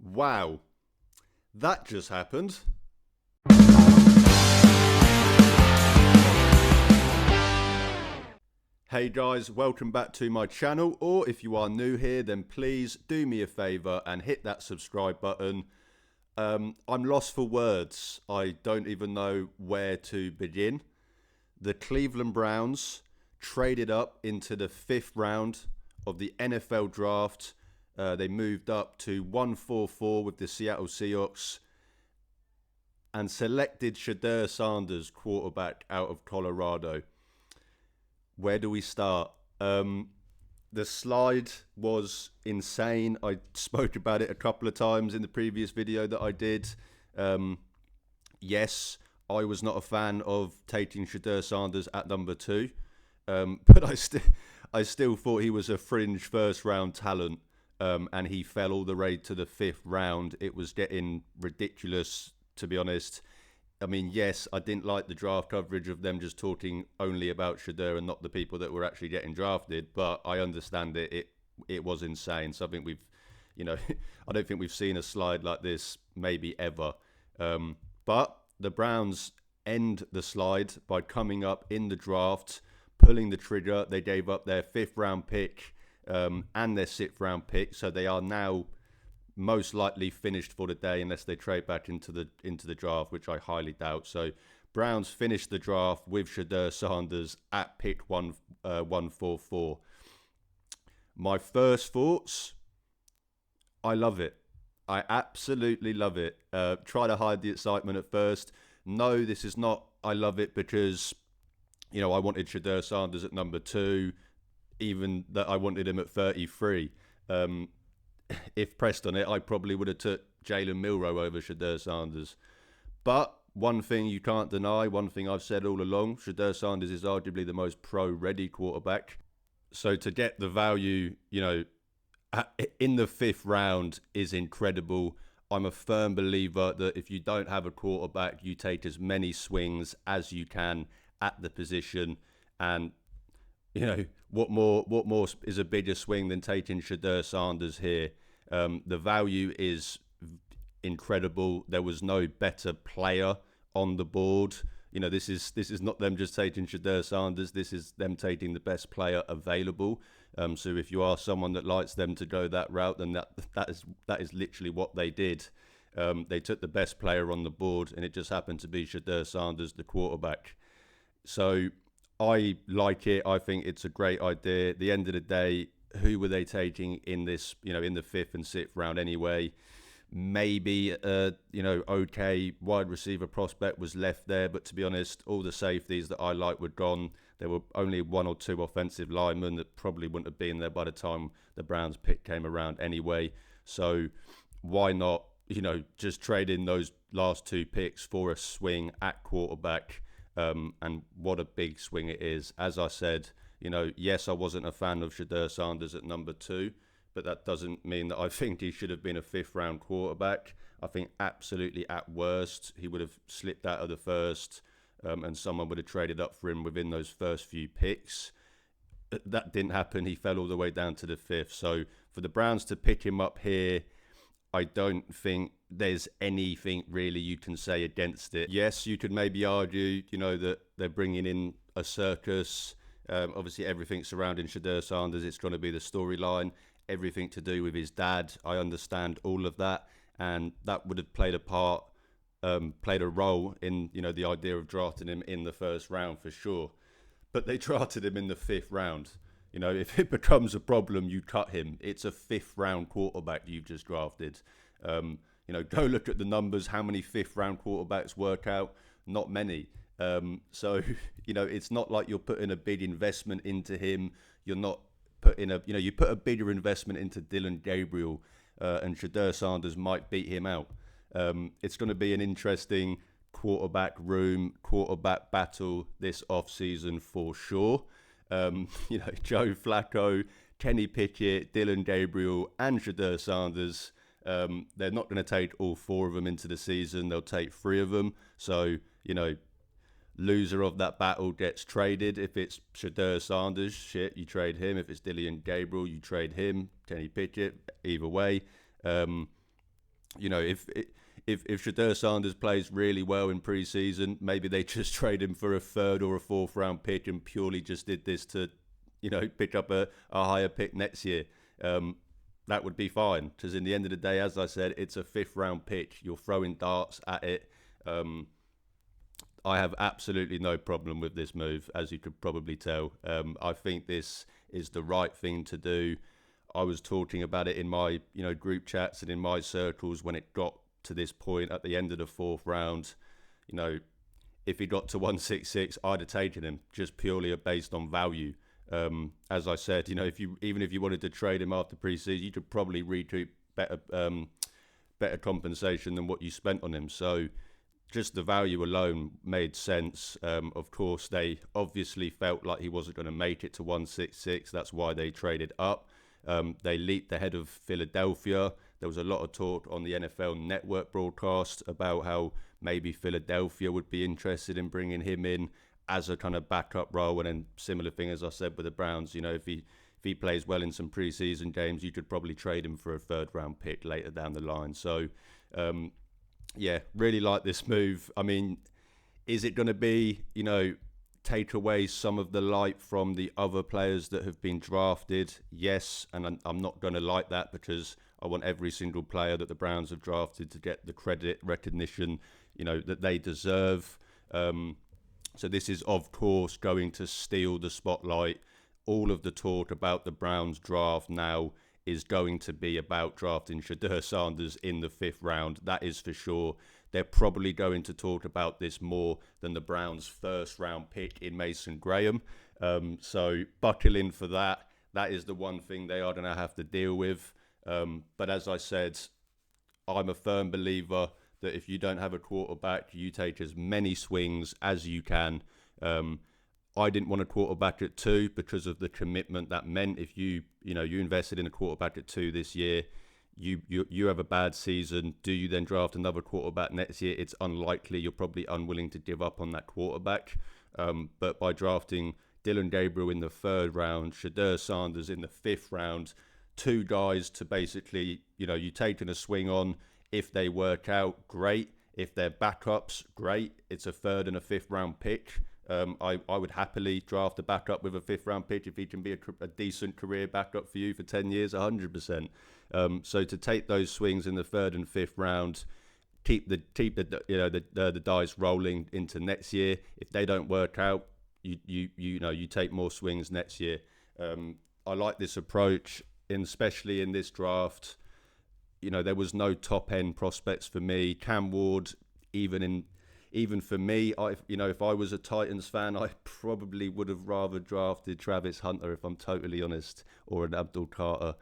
Wow, that just happened. Hey guys, welcome back to my channel, or if you are new here, then please do me a favour and hit that subscribe button. I'm lost for words. I don't even know where to begin. The Cleveland Browns traded up into the 5th round of the NFL draft. They moved up to 144 with the Seattle Seahawks and selected Sheduer Sanders, quarterback out of Colorado. Where do we start? The slide was insane. I spoke about it a couple of times in the previous video that I did. Yes, I was not a fan of taking Sheduer Sanders at number 2, but I still thought he was a fringe first round talent, and he fell all the way to the 5th round. It was getting ridiculous, to be honest. I mean, yes, I didn't like the draft coverage of them just talking only about Sheduer and not the people that were actually getting drafted, but I understand it. It was insane. Something we've, I don't think we've seen a slide like this maybe ever. But the Browns end the slide by coming up in the draft, pulling the trigger. They gave up their 5th round pick and their 6th round pick, so they are now most likely finished for the day unless they trade back into the draft, which I highly doubt. So Browns finished the draft with Sheduer Sanders at pick 144. My first thoughts, I love it. I absolutely love it. Try to hide the excitement at first. No, this is not I love it because, I wanted Sheduer Sanders at number 2, even that I wanted him at 33. If pressed on it, I probably would have took Jalen Milroe over Sheduer Sanders. But one thing you can't deny, one thing I've said all along, Sheduer Sanders is arguably the most pro-ready quarterback. So to get the value, in the 5th round is incredible. I'm a firm believer that if you don't have a quarterback, you take as many swings as you can at the position. And what more is a bigger swing than taking Sheduer Sanders here? The value is incredible. There was no better player on the board. This is not them just taking Sheduer Sanders. This is them taking the best player available. So if you are someone that likes them to go that route, then that is literally what they did. They took the best player on the board, and it just happened to be Sheduer Sanders, the quarterback. So I like it. I think it's a great idea. At the end of the day, who were they taking in this, in the 5th and 6th round anyway? Maybe, okay, wide receiver prospect was left there. But to be honest, all the safeties that I like were gone. There were only 1 or 2 offensive linemen that probably wouldn't have been there by the time the Browns pick came around anyway. So why not, just trade in those last 2 picks for a swing at quarterback? And what a big swing it is. As I said, yes, I wasn't a fan of Sheduer Sanders at number 2, but that doesn't mean that I think he should have been a 5th round quarterback. I think absolutely at worst, he would have slipped out of the 1st, and someone would have traded up for him within those first few picks. That didn't happen. He fell all the way down to the 5th. So for the Browns to pick him up here, I don't think there's anything really you can say against it. Yes, you could maybe argue, that they're bringing in a circus. Obviously, everything surrounding Sheduer Sanders, it's going to be the storyline, everything to do with his dad. I understand all of that, and that would have played a role in, the idea of drafting him in the 1st round for sure. But they drafted him in the 5th round. If it becomes a problem, you cut him. It's a 5th round quarterback you've just drafted. Go look at the numbers. How many 5th round quarterbacks work out? Not many. So, it's not like you're putting a big investment into him. You're not putting you put a bigger investment into Dillon Gabriel, and Sheduer Sanders might beat him out. It's going to be an interesting quarterback battle this offseason for sure. Joe Flacco, Kenny Pickett, Dillon Gabriel, and Sheduer Sanders. They're not going to take all 4 of them into the season. They'll take 3 of them. So, loser of that battle gets traded. If it's Sheduer Sanders, you trade him. If it's Dillon Gabriel, you trade him. Kenny Pickett, either way. You know, if Sheduer Sanders plays really well in pre-season, maybe they just trade him for a third or a fourth round pick and purely just did this to, pick up a higher pick next year. That would be fine, because in the end of the day, as I said, it's a fifth round pick. You're throwing darts at it. I have absolutely no problem with this move, as you could probably tell. I think this is the right thing to do. I was talking about it in my group chats and in my circles when it got to this point at the end of the fourth round. If he got to 166, I'd have taken him just purely based on value. As I said, if you wanted to trade him after preseason, you could probably recoup better compensation than what you spent on him. So just the value alone made sense. Of course, they obviously felt like he wasn't going to make it to 166. That's why they traded up. They leaped ahead of Philadelphia. There was a lot of talk on the NFL Network broadcast about how maybe Philadelphia would be interested in bringing him in as a kind of backup role. And then similar thing, as I said, with the Browns, if he plays well in some preseason games, you could probably trade him for a third round pick later down the line. So, yeah, really like this move. I mean, is it going to be, take away some of the light from the other players that have been drafted? Yes, and I'm not going to like that, because I want every single player that the Browns have drafted to get the credit, recognition, that they deserve. So this is, of course, going to steal the spotlight. All of the talk about the Browns draft now is going to be about drafting Sheduer Sanders in the fifth round. That is for sure. They're probably going to talk about this more than the Browns' first round pick in Mason Graham. So buckle in for that. That is the one thing they are going to have to deal with. But as I said, I'm a firm believer that if you don't have a quarterback, you take as many swings as you can. I didn't want a quarterback at 2 because of the commitment that meant. If you invested in a quarterback at 2 this year, you have a bad season. Do you then draft another quarterback next year? It's unlikely. You're probably unwilling to give up on that quarterback. But by drafting Dillon Gabriel in the 3rd round, Sheduer Sanders in the 5th round, 2 guys to basically, you're taking a swing on. If they work out, great. If they're backups, great. It's a 3rd and a 5th round pick. I would happily draft a backup with a 5th round pick if he can be a decent career backup for you for 10 years, 100%. So to take those swings in the 3rd and 5th round, keep the dice rolling into next year. If they don't work out, you take more swings next year. I like this approach, especially in this draft. There was no top end prospects for me. Cam Ward, even for me, if I was a Titans fan, I probably would have rather drafted Travis Hunter, if I'm totally honest, or an Abdul Carter.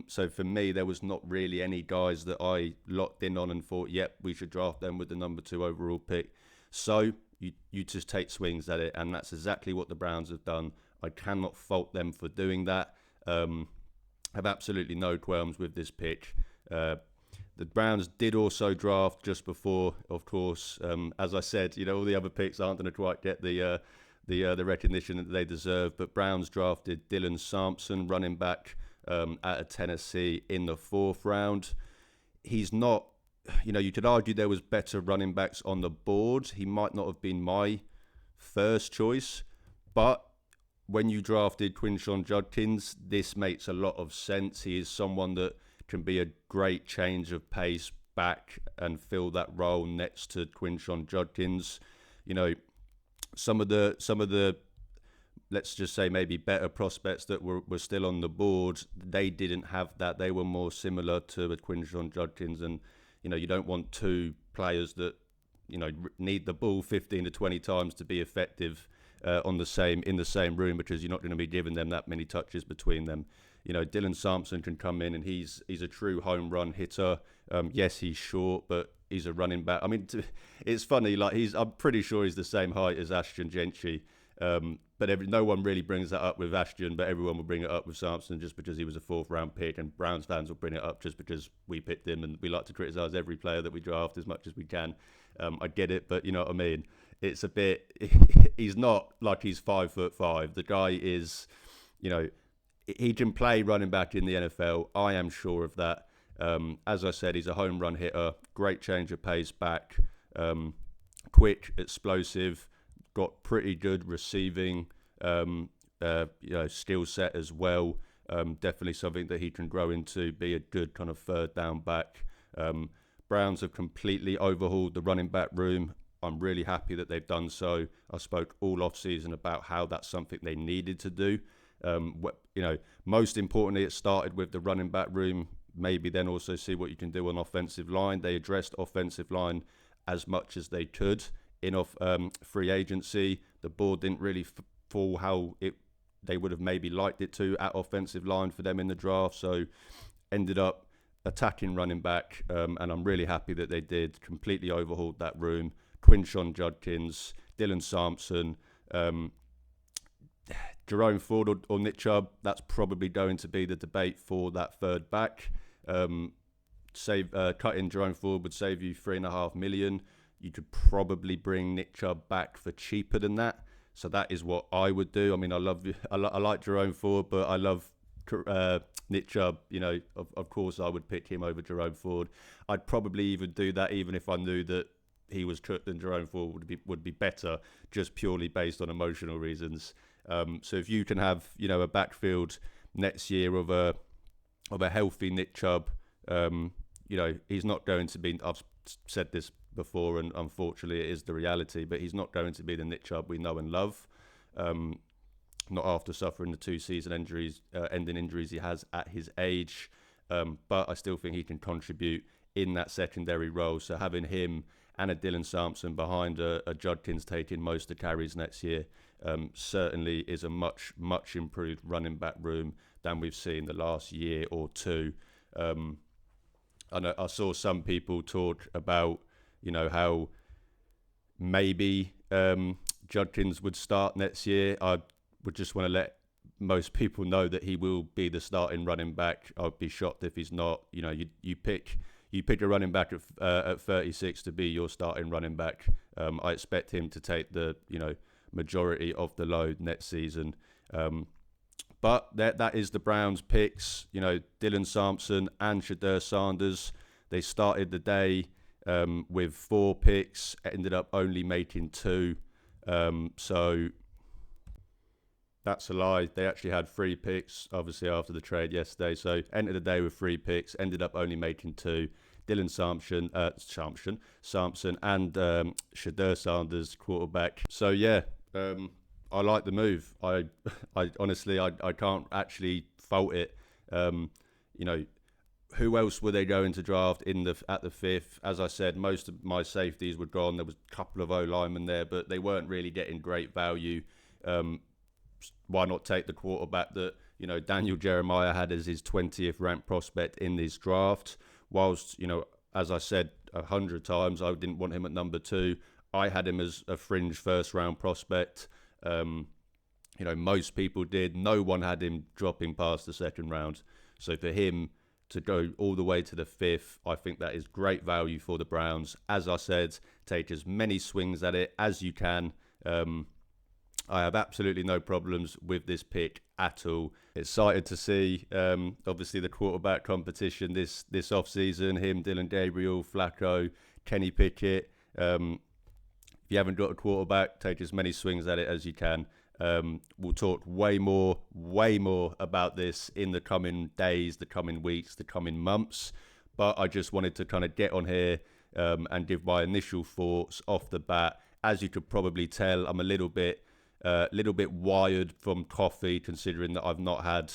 So for me, there was not really any guys that I locked in on and thought, yep, we should draft them with the number 2 overall pick. So you just take swings at it, and that's exactly what the Browns have done. I cannot fault them for doing that. Have absolutely no qualms with this pick. The Browns did also draft just before, of course. As I said, all the other picks aren't going to quite get the recognition that they deserve. But Browns drafted Dylan Sampson, running back out of Tennessee, in the 4th round. He's not, you could argue there was better running backs on the board. He might not have been my first choice, but when you drafted Quinshon Judkins, this makes a lot of sense. He is someone that can be a great change of pace back and fill that role next to Quinshon Judkins. Some of the let's just say maybe better prospects that were still on the board, they didn't have that. They were more similar to Quinshon Judkins, and you don't want 2 players that need the ball 15 to 20 times to be effective in the same room, because you're not going to be giving them that many touches between them. Dylan Sampson can come in and he's a true home run hitter. Yes, he's short, but he's a running back. I mean, it's funny. I'm pretty sure he's the same height as Ashton Gentry. But no one really brings that up with Ashton, but everyone will bring it up with Sampson just because he was a 4th round pick, and Browns fans will bring it up just because we picked him, and we like to criticise every player that we draft as much as we can. I get it, but you know what I mean? It's a bit, he's not like he's 5'5". The guy is, he can play running back in the NFL. I am sure of that. As I said, he's a home run hitter, great change of pace back, quick, explosive, got pretty good receiving, skill set as well. Definitely something that he can grow into, be a good kind of third down back. Browns have completely overhauled the running back room. I'm really happy that they've done so. I spoke all off season about how that's something they needed to do. Most importantly, it started with the running back room. Maybe then also see what you can do on offensive line. They addressed offensive line as much as they could in free agency. The board didn't really fall how they would have maybe liked it to at offensive line for them in the draft. So ended up attacking running back, and I'm really happy that they did. Completely overhauled that room. Quinshon Judkins, Dylan Sampson, Jerome Ford or Nick Chubb. That's probably going to be the debate for that third back. Cutting Jerome Ford would save you $3.5 million. You could probably bring Nick Chubb back for cheaper than that. So that is what I would do. I mean, I like Jerome Ford, but I love Nick Chubb. Of course, I would pick him over Jerome Ford. I'd probably even do that even if I knew that he was cooked and Jerome Ford would be better, just purely based on emotional reasons. So if you can have a backfield next year of a healthy Nick Chubb, he's not going to be. I've said this before, and unfortunately, it is the reality. But he's not going to be the Nick Chubb we know and love. Not after suffering the 2 season ending injuries he has at his age. But I still think he can contribute in that secondary role. So having him and a Dylan Sampson behind a Judkins taking most of the carries next year certainly is a much, much improved running back room than we've seen the last year or two. I saw some people talk about, how maybe Judkins would start next year. I would just want to let most people know that he will be the starting running back. I'd be shocked if he's not. You pick a running back at 36 to be your starting running back. I expect him to take the majority of the load next season. But that is the Browns' picks. Dylan Sampson and Sheduer Sanders. They started the day with 4 picks, ended up only making 2. So that's a lie. They actually had 3 picks, obviously, after the trade yesterday. So entered the day with 3 picks, ended up only making 2. Dylan Sampson and Sheduer Sanders, quarterback. So yeah, I like the move. I honestly, I can't actually fault it. Who else were they going to draft at the 5th? As I said, most of my safeties were gone. There was a couple of O-linemen there, but they weren't really getting great value. Why not take the quarterback that Daniel Jeremiah had as his 20th ranked prospect in this draft? Whilst as I said 100 times, I didn't want him at number 2. I had him as a fringe first round prospect. Most people did. No one had him dropping past the 2nd round. So for him to go all the way to the 5th, I think that is great value for the Browns. As I said, take as many swings at it as you can. I have absolutely no problems with this pick at all. Excited to see, obviously, the quarterback competition this offseason. Him, Dylan Gabriel, Flacco, Kenny Pickett. If you haven't got a quarterback, take as many swings at it as you can. We'll talk way more about this in the coming days, the coming weeks, the coming months. But I just wanted to kind of get on here and give my initial thoughts off the bat. As you could probably tell, I'm a little bit wired from coffee, considering that I've not had.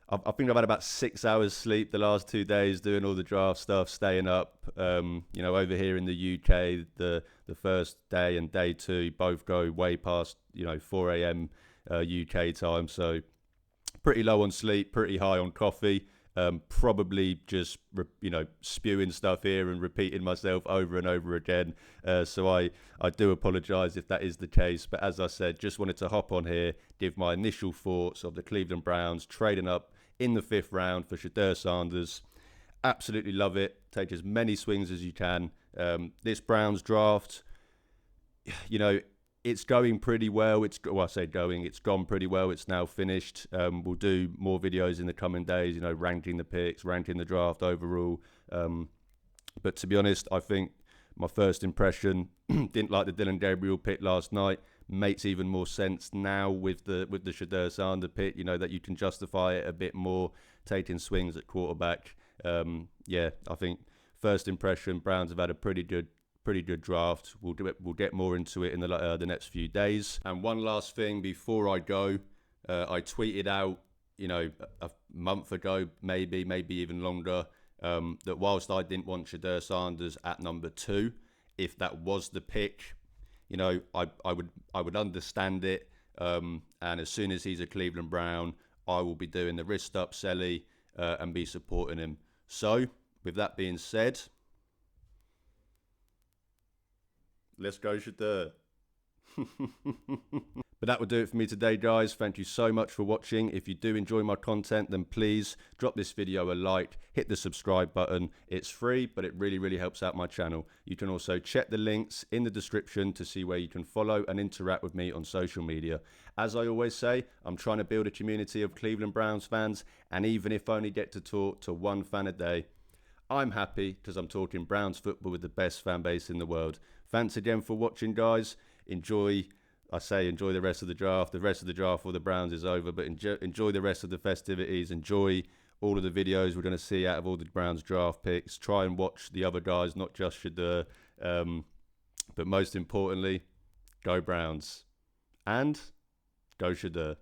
I think I've had about 6 hours sleep the last 2 days doing all the draft stuff, staying up. Over here in the UK, the first day and day 2 both go way past 4 a.m. UK time. So pretty low on sleep, pretty high on coffee. Probably just spewing stuff here and repeating myself over and over again. So I do apologise if that is the case. But as I said, just wanted to hop on here, give my initial thoughts of the Cleveland Browns trading up in the 5th round for Sheduer Sanders. Absolutely love it. Take as many swings as you can. This Browns draft, it's going pretty well. I say going, it's gone pretty well. It's now finished. We'll do more videos in the coming days, ranking the picks, ranking the draft overall. But to be honest, I think my first impression, didn't like the Dylan Gabriel pick last night. Makes even more sense now with the Sheduer Sanders pick, that you can justify it a bit more, taking swings at quarterback. I think first impression, Browns have had a pretty good draft. We'll get more into it in the next few days. And one last thing before I go, I tweeted out, a month ago, maybe even longer, that whilst I didn't want Sheduer Sanders at number 2, if that was the pick, I would understand it. And as soon as he's a Cleveland Brown, I will be doing the wrist up Selly and be supporting him. So, with that being said, let's go Sheduer. But that will do it for me today, guys. Thank you so much for watching. If you do enjoy my content, then please drop this video a like, hit the subscribe button. It's free, but it really, really helps out my channel. You can also check the links in the description to see where you can follow and interact with me on social media. As I always say, I'm trying to build a community of Cleveland Browns fans, and even if I only get to talk to one fan a day, I'm happy because I'm talking Browns football with the best fan base in the world. Thanks again for watching, guys. Enjoy the rest of the draft. The rest of the draft for the Browns is over, but enjoy the rest of the festivities. Enjoy all of the videos we're going to see out of all the Browns draft picks. Try and watch the other guys, not just Sheduer. But most importantly, go Browns. And go Sheduer.